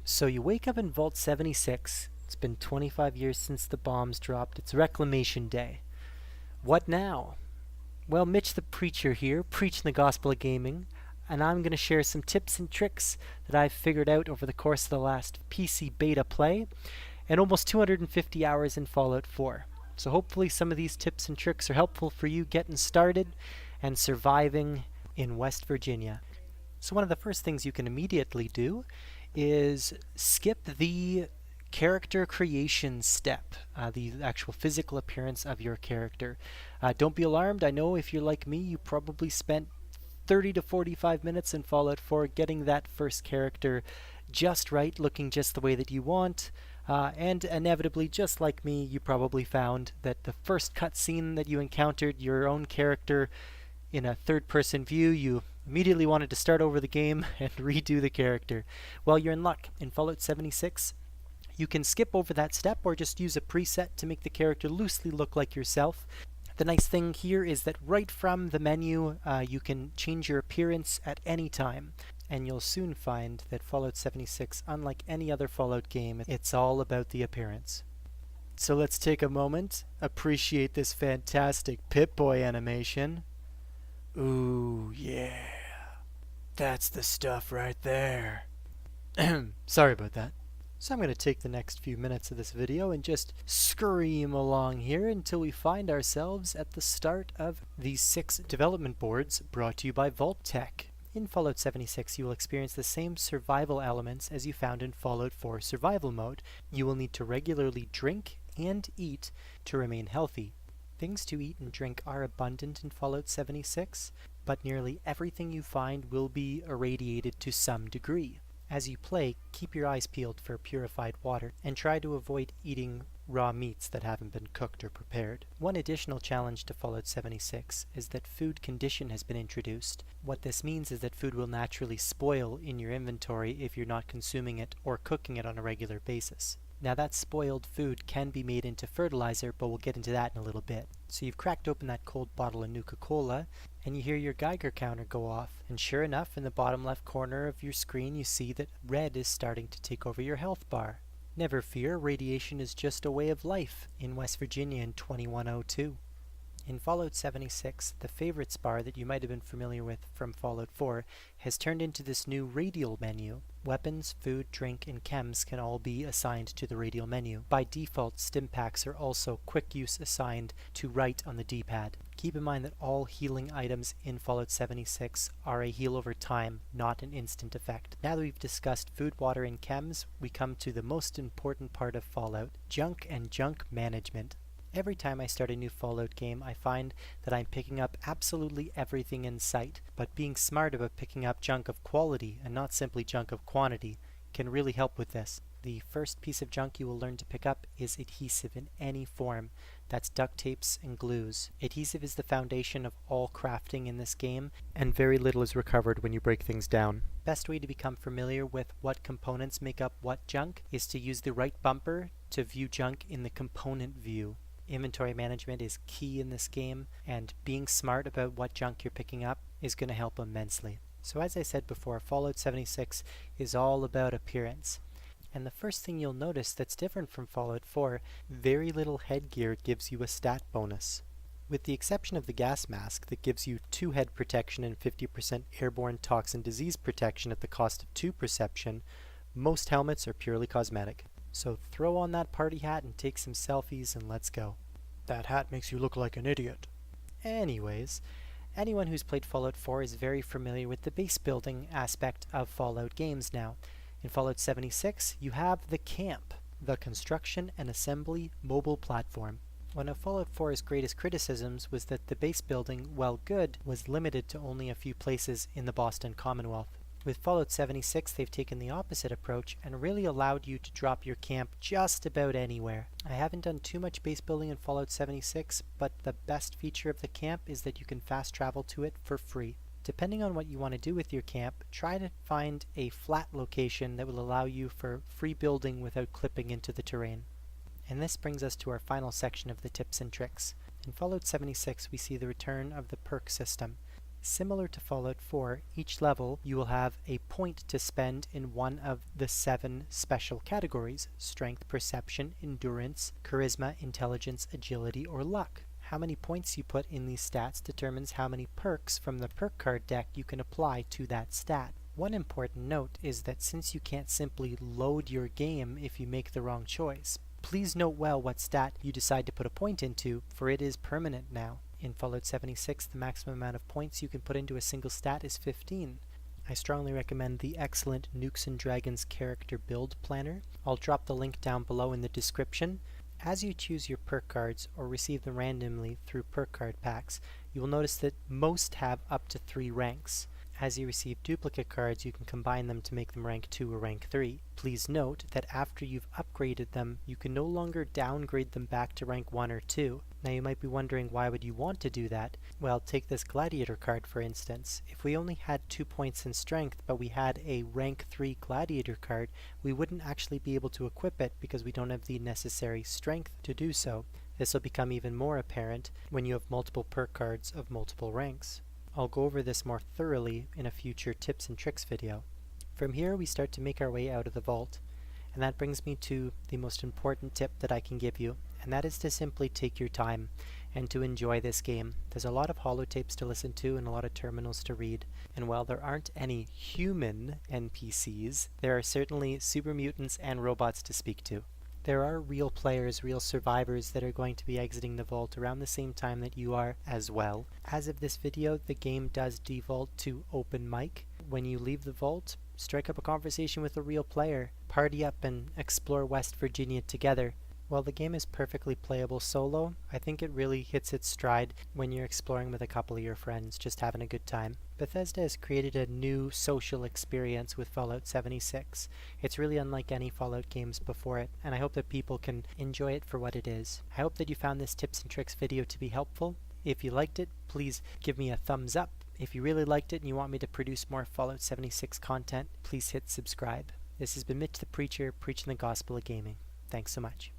So you wake up in Vault 76. It's been 25 years since the bombs dropped. It's Reclamation Day. What now? Well, Mitch the Preacher here, preaching the gospel of gaming, and I'm going to share some tips and tricks that I've figured out over the course of the last PC beta play and almost 250 hours in Fallout 4. So hopefully some of these tips and tricks are helpful for you getting started and surviving in West Virginia. So one of the first things you can immediately do is skip the character creation step, the actual physical appearance of your character. Don't be alarmed. I know if you're like me, you probably spent 30 to 45 minutes in Fallout 4 getting that first character just right, looking just the way that you want. And inevitably, just like me, you probably found that the first cutscene that you encountered your own character in a third-person view, you immediately wanted to start over the game and redo the character. Well, you're in luck. In Fallout 76, you can skip over that step or just use a preset to make the character loosely look like yourself. The nice thing here is that right from the menu, you can change your appearance at any time. And you'll soon find that Fallout 76, unlike any other Fallout game, it's all about the appearance. So let's take a moment, appreciate this fantastic Pip-Boy animation. Ooh, yeah. That's the stuff right there. Sorry about that. So I'm going to take the next few minutes of this video and just scream along here until we find ourselves at the start of these 6 development boards brought to you by Vault-Tec. In Fallout 76, you will experience the same survival elements as you found in Fallout 4 Survival Mode. You will need to regularly drink and eat to remain healthy. Things to eat and drink are abundant in Fallout 76, but nearly everything you find will be irradiated to some degree. As you play, keep your eyes peeled for purified water, and try to avoid eating raw meats that haven't been cooked or prepared. One additional challenge to Fallout 76 is that food condition has been introduced. What this means is that food will naturally spoil in your inventory if you're not consuming it or cooking it on a regular basis. Now that spoiled food can be made into fertilizer, but we'll get into that in a little bit. So you've cracked open that cold bottle of Nuka-Cola, and you hear your Geiger counter go off. And sure enough, in the bottom left corner of your screen, you see that red is starting to take over your health bar. Never fear, radiation is just a way of life in West Virginia in 2102. In Fallout 76, the favorites bar that you might have been familiar with from Fallout 4 has turned into this new radial menu. Weapons, food, drink, and chems can all be assigned to the radial menu. By default, stim packs are also quick use assigned to right on the D-pad. Keep in mind that all healing items in Fallout 76 are a heal over time, not an instant effect. Now that we've discussed food, water, and chems, we come to the most important part of Fallout, junk and junk management. Every time I start a new Fallout game, I find that I'm picking up absolutely everything in sight, but being smart about picking up junk of quality and not simply junk of quantity can really help with this. The first piece of junk you will learn to pick up is adhesive in any form. That's duct tapes and glues. Adhesive is the foundation of all crafting in this game, and very little is recovered when you break things down. Best way to become familiar with what components make up what junk is to use the right bumper to view junk in the component view. Inventory management is key in this game, and being smart about what junk you're picking up is going to help immensely. So as I said before, Fallout 76 is all about appearance. And the first thing you'll notice that's different from Fallout 4, very little headgear gives you a stat bonus. With the exception of the gas mask that gives you 2 head protection and 50% airborne toxin disease protection at the cost of 2 perception, most helmets are purely cosmetic. So throw on that party hat and take some selfies and let's go. That hat makes you look like an idiot. Anyways, anyone who's played Fallout 4 is very familiar with the base building aspect of Fallout games now. In Fallout 76, you have the camp, the construction and assembly mobile platform. One of Fallout 4's greatest criticisms was that the base building, while good, was limited to only a few places in the Boston Commonwealth. With Fallout 76, they've taken the opposite approach and really allowed you to drop your camp just about anywhere. I haven't done too much base building in Fallout 76, but the best feature of the camp is that you can fast travel to it for free. Depending on what you want to do with your camp, try to find a flat location that will allow you for free building without clipping into the terrain. And this brings us to our final section of the tips and tricks. In Fallout 76, we see the return of the perk system. Similar to Fallout 4, each level you will have a point to spend in one of the 7 special categories: strength, perception, endurance, charisma, intelligence, agility, or luck. How many points you put in these stats determines how many perks from the perk card deck you can apply to that stat. One important note is that since you can't simply load your game if you make the wrong choice, please note well what stat you decide to put a point into, for it is permanent now. In Fallout 76, the maximum amount of points you can put into a single stat is 15. I strongly recommend the excellent Nukes and Dragons character build planner. I'll drop the link down below in the description. As you choose your perk cards or receive them randomly through perk card packs, you will notice that most have up to 3 ranks. As you receive duplicate cards, you can combine them to make them rank 2 or rank 3. Please note that after you've upgraded them, you can no longer downgrade them back to rank 1 or 2. Now you might be wondering, why would you want to do that? Well, take this Gladiator card for instance. If we only had 2 points in strength, but we had a rank 3 Gladiator card, we wouldn't actually be able to equip it because we don't have the necessary strength to do so. This will become even more apparent when you have multiple perk cards of multiple ranks. I'll go over this more thoroughly in a future tips and tricks video. From here we start to make our way out of the vault, and that brings me to the most important tip that I can give you, and that is to simply take your time and to enjoy this game. There's a lot of holotapes to listen to and a lot of terminals to read, and while there aren't any human NPCs, there are certainly super mutants and robots to speak to. There are real players, real survivors that are going to be exiting the vault around the same time that you are as well. As of this video, the game does default to open mic. When you leave the vault, strike up a conversation with a real player, party up and explore West Virginia together. While the game is perfectly playable solo, I think it really hits its stride when you're exploring with a couple of your friends, just having a good time. Bethesda has created a new social experience with Fallout 76. It's really unlike any Fallout games before it, and I hope that people can enjoy it for what it is. I hope that you found this tips and tricks video to be helpful. If you liked it, please give me a thumbs up. If you really liked it and you want me to produce more Fallout 76 content, please hit subscribe. This has been Mitch the Preacher, preaching the gospel of gaming. Thanks so much.